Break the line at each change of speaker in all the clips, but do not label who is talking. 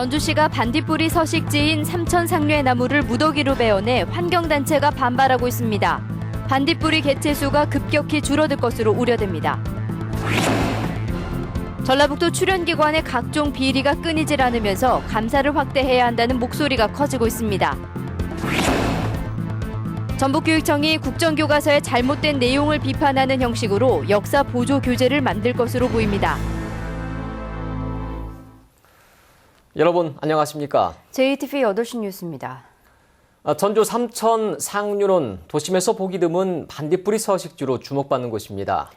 전주시가 반딧불이 서식지인 삼천상류의 나무를 무더기로 베어내 환경단체가 반발하고 있습니다. 반딧불이 개체수가 급격히 줄어들 것으로 우려됩니다. 전라북도 출연기관의 각종 비리가 끊이질 않으면서 감사를 확대해야 한다는 목소리가 커지고 있습니다. 전북교육청이 국정교과서의 잘못된 내용을 비판하는 형식으로 역사 보조 교재를 만들 것으로 보입니다.
여러분 안녕하십니까?
JTV 8시 뉴스입니다.
전주 삼천 상류는 도심에서 보기 드문 반딧불이 서식지로 주목받는 곳입니다.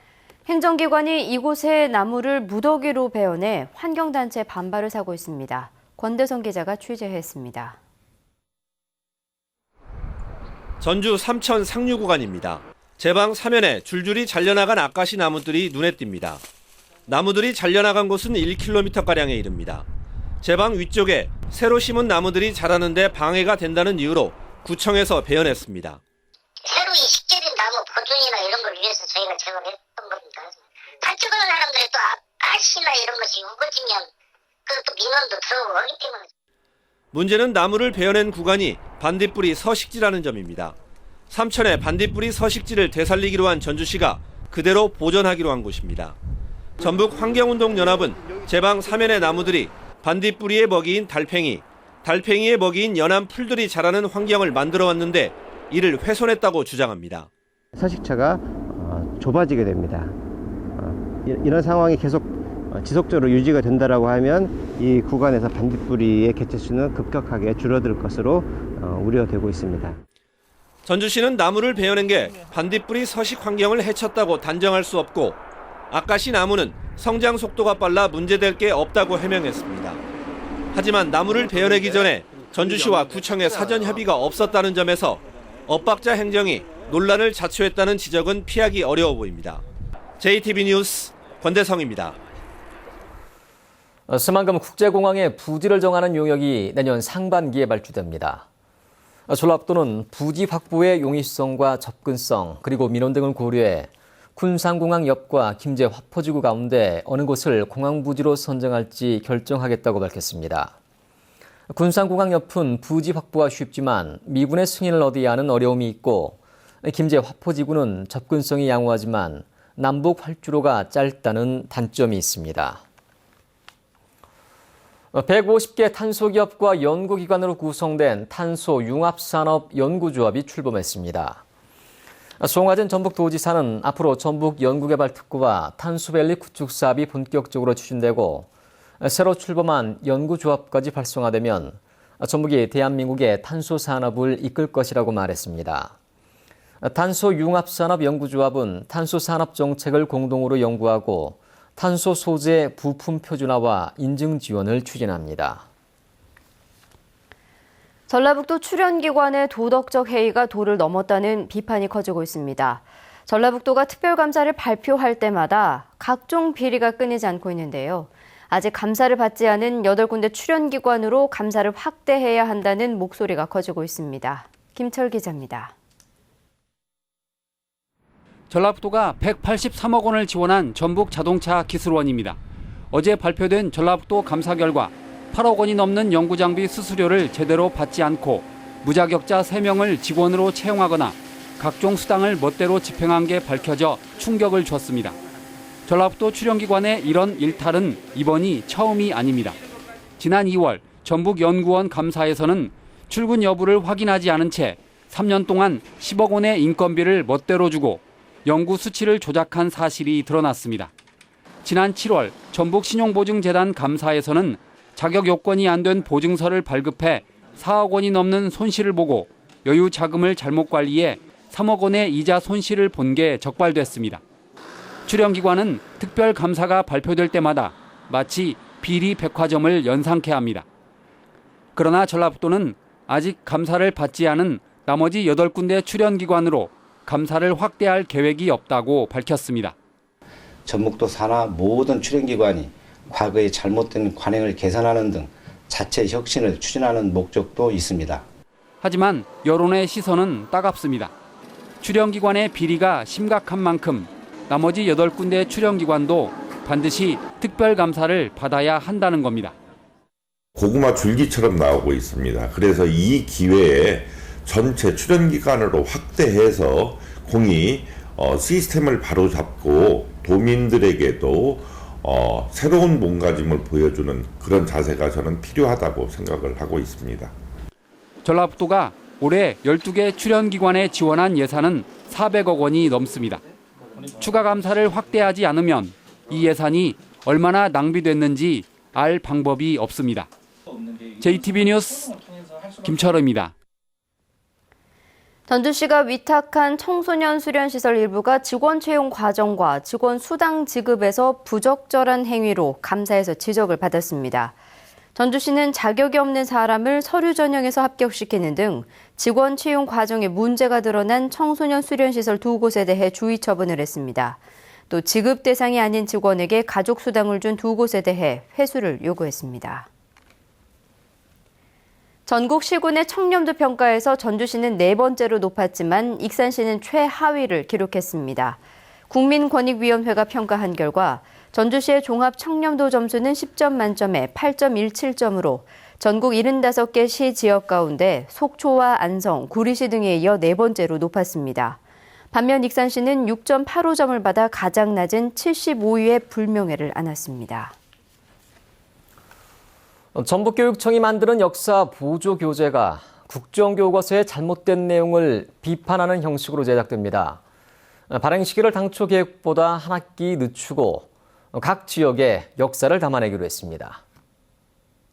행정기관이 이곳에 나무를 무더기로 베어내 환경단체 반발을 사고 있습니다. 권대성 기자가 취재했습니다.
전주 삼천 상류 구간입니다. 제방 사면에 줄줄이 잘려나간 아까시 나무들이 눈에 띕니다. 나무들이 잘려나간 곳은 1km가량에 이릅니다. 제방 위쪽에 새로 심은 나무들이 자라는데 방해가 된다는 이유로 구청에서 베어냈습니다.
새로 식재된 나무 보존이나 이런 걸 위해서 저희가 제거했던 겁니다. 탈주하는 사람들이 또 가시나 이런 것이 우거지면 또 민원도 들어오기 때문에.
문제는 나무를 베어낸 구간이 반딧불이 서식지라는 점입니다. 삼천에 반딧불이 서식지를 되살리기로 한 전주시가 그대로 보존하기로 한 곳입니다. 전북환경운동연합은 제방 사면의 나무들이 반딧불이의 먹이인 달팽이, 달팽이의 먹이인 연안 풀들이 자라는 환경을 만들어 왔는데 이를 훼손했다고 주장합니다.
서식처가 좁아지게 됩니다. 이런 상황이 계속 지속적으로 유지가 된다고 하면 이 구간에서 반딧불이의 개체수는 급격하게 줄어들 것으로 우려되고 있습니다.
전주시는 나무를 베어낸 게 반딧불이 서식 환경을 해쳤다고 단정할 수 없고 아까시 나무는 성장 속도가 빨라 문제될 게 없다고 해명했습니다. 하지만 나무를 베어내기 전에 전주시와 구청의 사전 협의가 없었다는 점에서 엇박자 행정이 논란을 자초했다는 지적은 피하기 어려워 보입니다. JTB 뉴스 권대성입니다.
스만금 국제공항의 부지를 정하는 용역이 내년 상반기에 발주됩니다. 전라북도는 부지 확보의 용이성과 접근성 그리고 민원 등을 고려해 군산공항 옆과 김제 화포지구 가운데 어느 곳을 공항부지로 선정할지 결정하겠다고 밝혔습니다. 군산공항 옆은 부지 확보가 쉽지만 미분의 승인을 얻어야 하는 어려움이 있고 김제 화포지구는 접근성이 양호하지만 남북 활주로가 짧다는 단점이 있습니다. 150개 탄소기업과 연구기관으로 구성된 탄소융합산업연구조합이 출범했습니다. 송하진 전북도지사는 앞으로 전북연구개발특구와 탄소밸리 구축 사업이 본격적으로 추진되고 새로 출범한 연구조합까지 활성화되면 전북이 대한민국의 탄소산업을 이끌 것이라고 말했습니다. 탄소융합산업연구조합은 탄소산업 정책을 공동으로 연구하고 탄소 소재 부품 표준화와 인증 지원을 추진합니다.
전라북도 출연기관의 도덕적 해이가 도를 넘었다는 비판이 커지고 있습니다. 전라북도가 특별감사를 발표할 때마다 각종 비리가 끊이지 않고 있는데요. 아직 감사를 받지 않은 8군데 출연기관으로 감사를 확대해야 한다는 목소리가 커지고 있습니다. 김철 기자입니다.
전라북도가 183억 원을 지원한 전북자동차기술원입니다. 어제 발표된 전라북도 감사 결과 8억 원이 넘는 연구장비 수수료를 제대로 받지 않고 무자격자 3명을 직원으로 채용하거나 각종 수당을 멋대로 집행한 게 밝혀져 충격을 줬습니다. 전라북도 출연기관의 이런 일탈은 이번이 처음이 아닙니다. 지난 2월 전북연구원 감사에서는 출근 여부를 확인하지 않은 채 3년 동안 10억 원의 인건비를 멋대로 주고 연구 수치를 조작한 사실이 드러났습니다. 지난 7월 전북신용보증재단 감사에서는 자격 요건이 안 된 보증서를 발급해 4억 원이 넘는 손실을 보고 여유 자금을 잘못 관리해 3억 원의 이자 손실을 본 게 적발됐습니다. 출연기관은 특별감사가 발표될 때마다 마치 비리 백화점을 연상케 합니다. 그러나 전라북도는 아직 감사를 받지 않은 나머지 8군데 출연기관으로 감사를 확대할 계획이 없다고 밝혔습니다.
전북도 산하 모든 출연기관이 과거의 잘못된 관행을 개선하는 등 자체 혁신을 추진하는 목적도 있습니다.
하지만 여론의 시선은 따갑습니다. 출연기관의 비리가 심각한 만큼 나머지 8군데 출연기관도 반드시 특별감사를 받아야 한다는 겁니다.
고구마 줄기처럼 나오고 있습니다. 그래서 이 기회에 전체 출연 기간으로 확대해서 공이 시스템을 바로잡고 도민들에게도 새로운 몸가짐을 보여주는 그런 자세가 저는 필요하다고 생각을 하고 있습니다.
전라북도가 올해 12개 출연기관에 지원한 예산은 400억 원이 넘습니다. 추가 감사를 확대하지 않으면 이 예산이 얼마나 낭비됐는지 알 방법이 없습니다. JTB 뉴스 김철우입니다.
전주시가 위탁한 청소년 수련시설 일부가 직원 채용 과정과 직원 수당 지급에서 부적절한 행위로 감사에서 지적을 받았습니다. 전주시는 자격이 없는 사람을 서류 전형에서 합격시키는 등 직원 채용 과정에 문제가 드러난 청소년 수련시설 2곳에 대해 주의 처분을 했습니다. 또 지급 대상이 아닌 직원에게 가족 수당을 준 2곳에 대해 회수를 요구했습니다. 전국 시군의 청렴도 평가에서 전주시는 4번째로 높았지만 익산시는 최하위를 기록했습니다. 국민권익위원회가 평가한 결과 전주시의 종합 청렴도 점수는 10점 만점에 8.17점으로 전국 75개 시 지역 가운데 속초와 안성, 구리시 등에 이어 4번째로 높았습니다. 반면 익산시는 6.85점을 받아 가장 낮은 75위의 불명예를 안았습니다.
전북교육청이 만드는 역사 보조 교재가 국정교과서의 잘못된 내용을 비판하는 형식으로 제작됩니다. 발행 시기를 당초 계획보다 한 학기 늦추고 각 지역의 역사를 담아내기로 했습니다.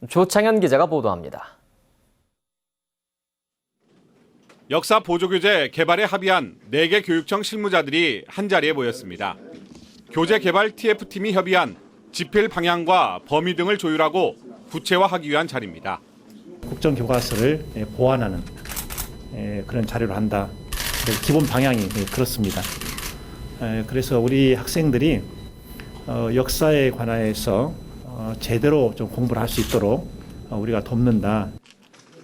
조창현 기자가 보도합니다.
역사 보조교재 개발에 합의한 4개 교육청 실무자들이 한자리에 모였습니다. 교재 개발 TF팀이 협의한 집필 방향과 범위 등을 조율하고 구체화하기 위한 자리입니다.
국정교과서를 보완하는 그런 자료를 한다. 기본 방향이 그렇습니다. 그래서 우리 학생들이 역사에 관해서 제대로 좀 공부를 할 수 있도록 우리가 돕는다.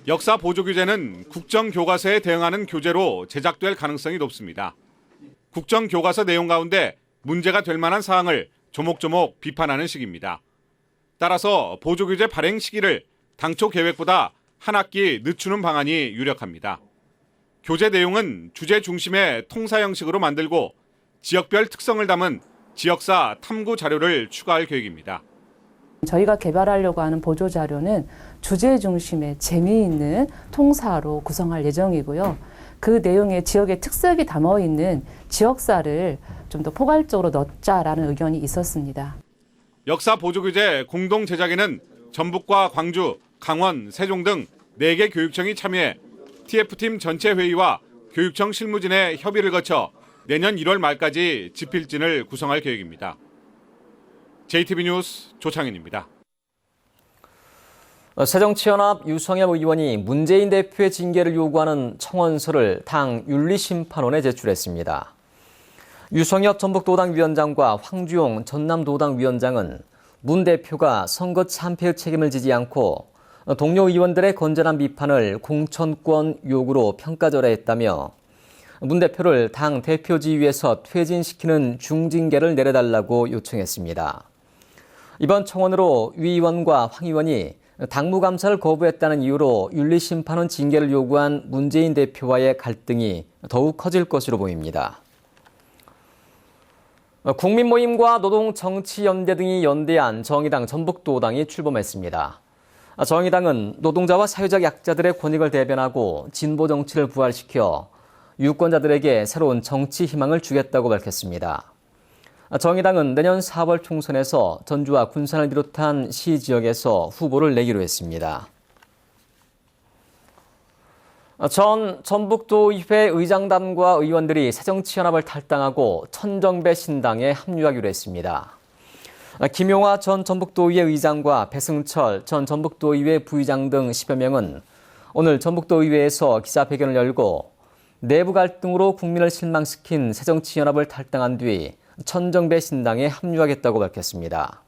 역사 보조교재는 국정교과서에 대응하는 교재로 제작될 가능성이 높습니다. 국정교과서 내용 가운데 문제가 될 만한 사항을 조목조목 비판하는 식입니다. 따라서 보조교재 발행 시기를 당초 계획보다 한 학기 늦추는 방안이 유력합니다. 교재 내용은 주제 중심의 통사 형식으로 만들고 지역별 특성을 담은 지역사 탐구 자료를 추가할 계획입니다.
저희가 개발하려고 하는 보조자료는 주제 중심의 재미있는 통사로 구성할 예정이고요. 그 내용에 지역의 특색이 담아있는 지역사를 좀 더 포괄적으로 넣자라는 의견이 있었습니다.
역사 보조교재 공동 제작에는 전북과 광주, 강원, 세종 등 4개 교육청이 참여해 TF팀 전체 회의와 교육청 실무진의 협의를 거쳐 내년 1월 말까지 집필진을 구성할 계획입니다. JTB 뉴스 조창현입니다.
새정치연합 유성엽 의원이 문재인 대표의 징계를 요구하는 청원서를 당 윤리심판원에 제출했습니다. 유성엽 전북도당 위원장과 황주용 전남도당 위원장은 문 대표가 선거 참패의 책임을 지지 않고 동료 의원들의 건전한 비판을 공천권 요구로 평가절하했다며 문 대표를 당 대표 지위에서 퇴진시키는 중징계를 내려달라고 요청했습니다. 이번 청원으로 위 의원과 황 의원이 당무감사를 거부했다는 이유로 윤리심판원 징계를 요구한 문재인 대표와의 갈등이 더욱 커질 것으로 보입니다. 국민모임과 노동정치연대 등이 연대한 정의당 전북도당이 출범했습니다. 정의당은 노동자와 사회적 약자들의 권익을 대변하고 진보 정치를 부활시켜 유권자들에게 새로운 정치 희망을 주겠다고 밝혔습니다. 정의당은 내년 4월 총선에서 전주와 군산을 비롯한 시 지역에서 후보를 내기로 했습니다. 전 전북도의회 의장단과 의원들이 새정치연합을 탈당하고 천정배 신당에 합류하기로 했습니다. 김용화 전 전북도의회 의장과 배승철 전 전북도의회 부의장 등 10여 명은 오늘 전북도의회에서 기자회견을 열고 내부 갈등으로 국민을 실망시킨 새정치연합을 탈당한 뒤 천정배 신당에 합류하겠다고 밝혔습니다.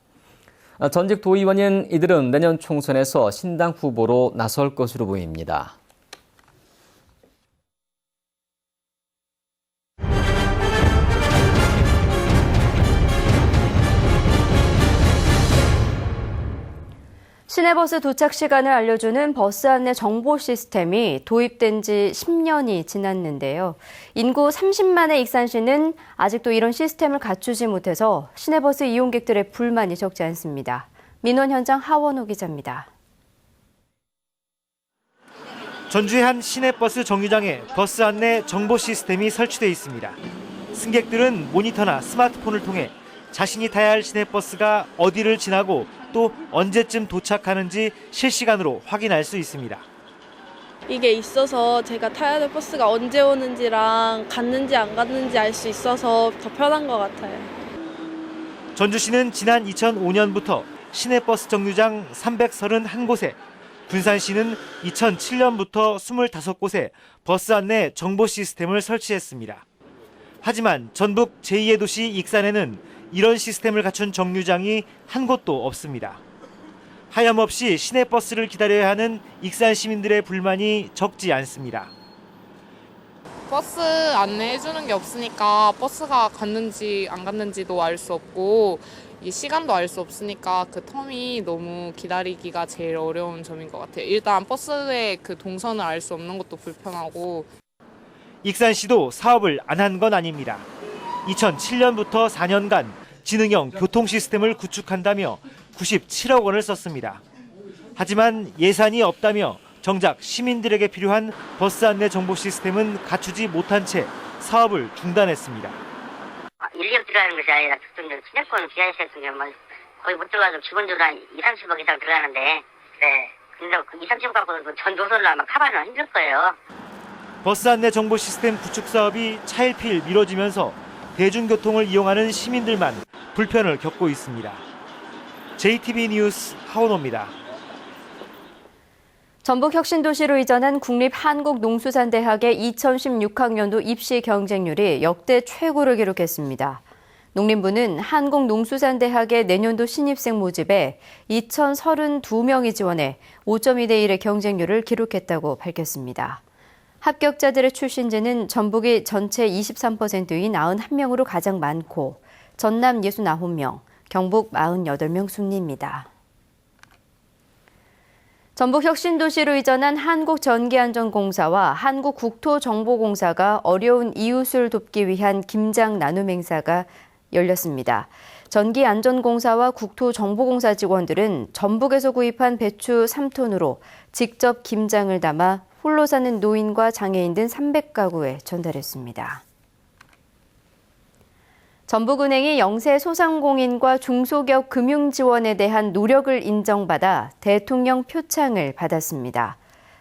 전직 도의원인 이들은 내년 총선에서 신당 후보로 나설 것으로 보입니다.
시내버스 도착 시간을 알려주는 버스 안내 정보 시스템이 도입된 지 10년이 지났는데요. 인구 30만의 익산시는 아직도 이런 시스템을 갖추지 못해서 시내버스 이용객들의 불만이 적지 않습니다. 민원 현장 하원호 기자입니다.
전주의 한 시내버스 정류장에 버스 안내 정보 시스템이 설치되어 있습니다. 승객들은 모니터나 스마트폰을 통해 자신이 타야 할 시내버스가 어디를 지나고 또 언제쯤 도착하는지 실시간으로 확인할 수 있습니다.
이게 있어서 제가 타야 될 버스가 언제 오는지랑 갔는지 안 갔는지 알 수 있어서 더 편한 것 같아요.
전주시는 지난 2005년부터 시내버스 정류장 331곳에, 군산시는 2007년부터 25곳에 버스 안내 정보 시스템을 설치했습니다. 하지만 전북 제2의 도시 익산에는 이런 시스템을 갖춘 정류장이 한 곳도 없습니다. 하염없이 시내버스를 기다려야 하는 익산 시민들의 불만이 적지 않습니다.
버스 안내해주는 게 없으니까 버스가 갔는지 안 갔는지도 알 수 없고 이 시간도 알 수 없으니까 그 텀이 너무 기다리기가 제일 어려운 점인 것 같아요. 일단 버스의 그 동선을 알 수 없는 것도 불편하고.
익산시도 사업을 안 한 건 아닙니다. 2007년부터 4년간 지능형 교통 시스템을 구축한다며 97억 원을 썼습니다. 하지만 예산이 없다며 정작 시민들에게 필요한 버스 안내 정보 시스템은 갖추지 못한 채 사업을 중단했습니다.
인력 들어가는 것이 아니라 시내권 비하시 같은 경우는 거의 못 들어가도 기본적으로 한 2-30억 이상 들어가는데, 네. 근데 그 2-30억 갖고 전 노선을 아마 커버하기는 힘들 거예요.
버스 안내 정보 시스템 구축 사업이 차일피일 미뤄지면서 대중교통을 이용하는 시민들만 불편을 겪고 있습니다. JTB 뉴스 하원호입니다.
전북 혁신도시로 이전한 국립한국농수산대학의 2016학년도 입시 경쟁률이 역대 최고를 기록했습니다. 농림부는 한국농수산대학의 내년도 신입생 모집에 2,032명이 지원해 5.2대 1의 경쟁률을 기록했다고 밝혔습니다. 합격자들의 출신지는 전북이 전체 23%인 91명으로 가장 많고 전남 69명, 경북 48명 순입니다. 전북 혁신도시로 이전한 한국전기안전공사와 한국국토정보공사가 어려운 이웃을 돕기 위한 김장 나눔 행사가 열렸습니다. 전기안전공사와 국토정보공사 직원들은 전북에서 구입한 배추 3톤으로 직접 김장을 담아 홀로 사는 노인과 장애인 등 300가구에 전달했습니다. 전북은행이 영세 소상공인과 중소기업 금융 지원에 대한 노력을 인정받아 대통령 표창을 받았습니다.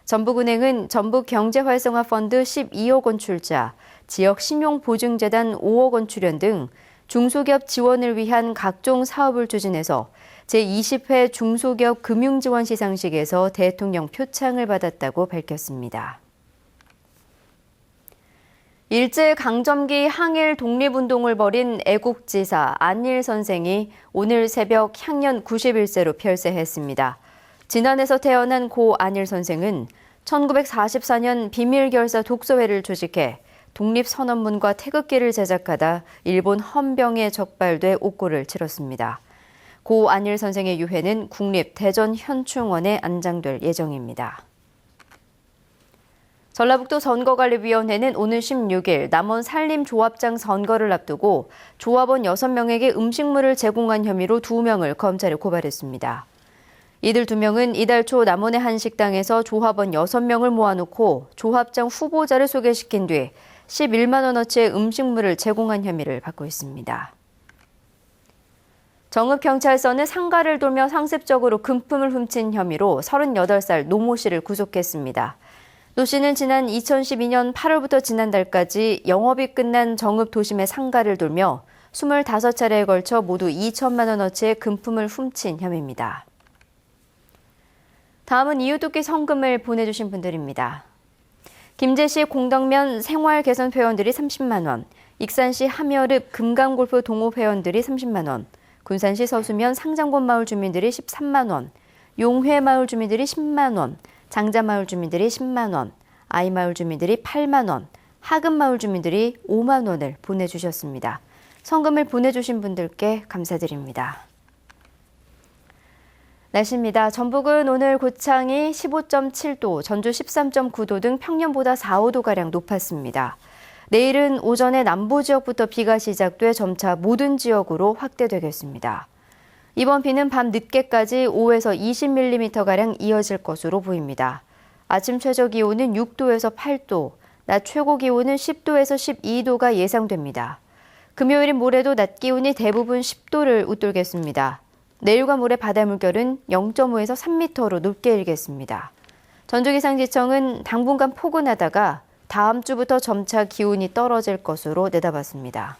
전북은행은 전북경제활성화펀드 12억 원 출자, 지역신용보증재단 5억 원 출연 등 중소기업 지원을 위한 각종 사업을 추진해서 제20회 중소기업 금융지원 시상식에서 대통령 표창을 받았다고 밝혔습니다. 일제강점기 항일 독립운동을 벌인 애국지사 안일 선생이 오늘 새벽 향년 91세로 별세했습니다. 진안에서 태어난 고 안일 선생은 1944년 비밀결사 독서회를 조직해 독립선언문과 태극기를 제작하다 일본 헌병에 적발돼 옥고를 치렀습니다. 고 안일 선생의 유해는 국립대전현충원에 안장될 예정입니다. 전라북도 선거관리위원회는 오늘 16일 남원 산림조합장 선거를 앞두고 조합원 6명에게 음식물을 제공한 혐의로 2명을 검찰에 고발했습니다. 이들 2명은 이달 초 남원의 한 식당에서 조합원 6명을 모아놓고 조합장 후보자를 소개시킨 뒤 11만 원어치의 음식물을 제공한 혐의를 받고 있습니다. 정읍경찰서는 상가를 돌며 상습적으로 금품을 훔친 혐의로 38살 노모 씨를 구속했습니다. 노 씨는 지난 2012년 8월부터 지난달까지 영업이 끝난 정읍 도심의 상가를 돌며 25차례에 걸쳐 모두 2천만 원어치의 금품을 훔친 혐의입니다. 다음은 이웃돕기 성금을 보내주신 분들입니다. 김제시 공덕면 생활개선 회원들이 30만 원, 익산시 함여읍 금강골프 동호 회원들이 30만 원, 군산시 서수면 상장곤 마을 주민들이 13만 원, 용회 마을 주민들이 10만 원, 장자마을 주민들이 10만 원, 아이마을 주민들이 8만 원, 하금마을 주민들이 5만 원을 보내주셨습니다. 성금을 보내주신 분들께 감사드립니다. 날씨입니다. 전북은 오늘 고창이 15.7도, 전주 13.9도 등 평년보다 4, 5도가량 높았습니다. 내일은 오전에 남부 지역부터 비가 시작돼 점차 모든 지역으로 확대되겠습니다. 이번 비는 밤 늦게까지 5에서 20mm가량 이어질 것으로 보입니다. 아침 최저 기온은 6도에서 8도, 낮 최고 기온은 10도에서 12도가 예상됩니다. 금요일인 모레도 낮 기온이 대부분 10도를 웃돌겠습니다. 내일과 모레 바다 물결은 0.5에서 3m로 높게 일겠습니다. 전주기상지청은 당분간 포근하다가 다음 주부터 점차 기온이 떨어질 것으로 내다봤습니다.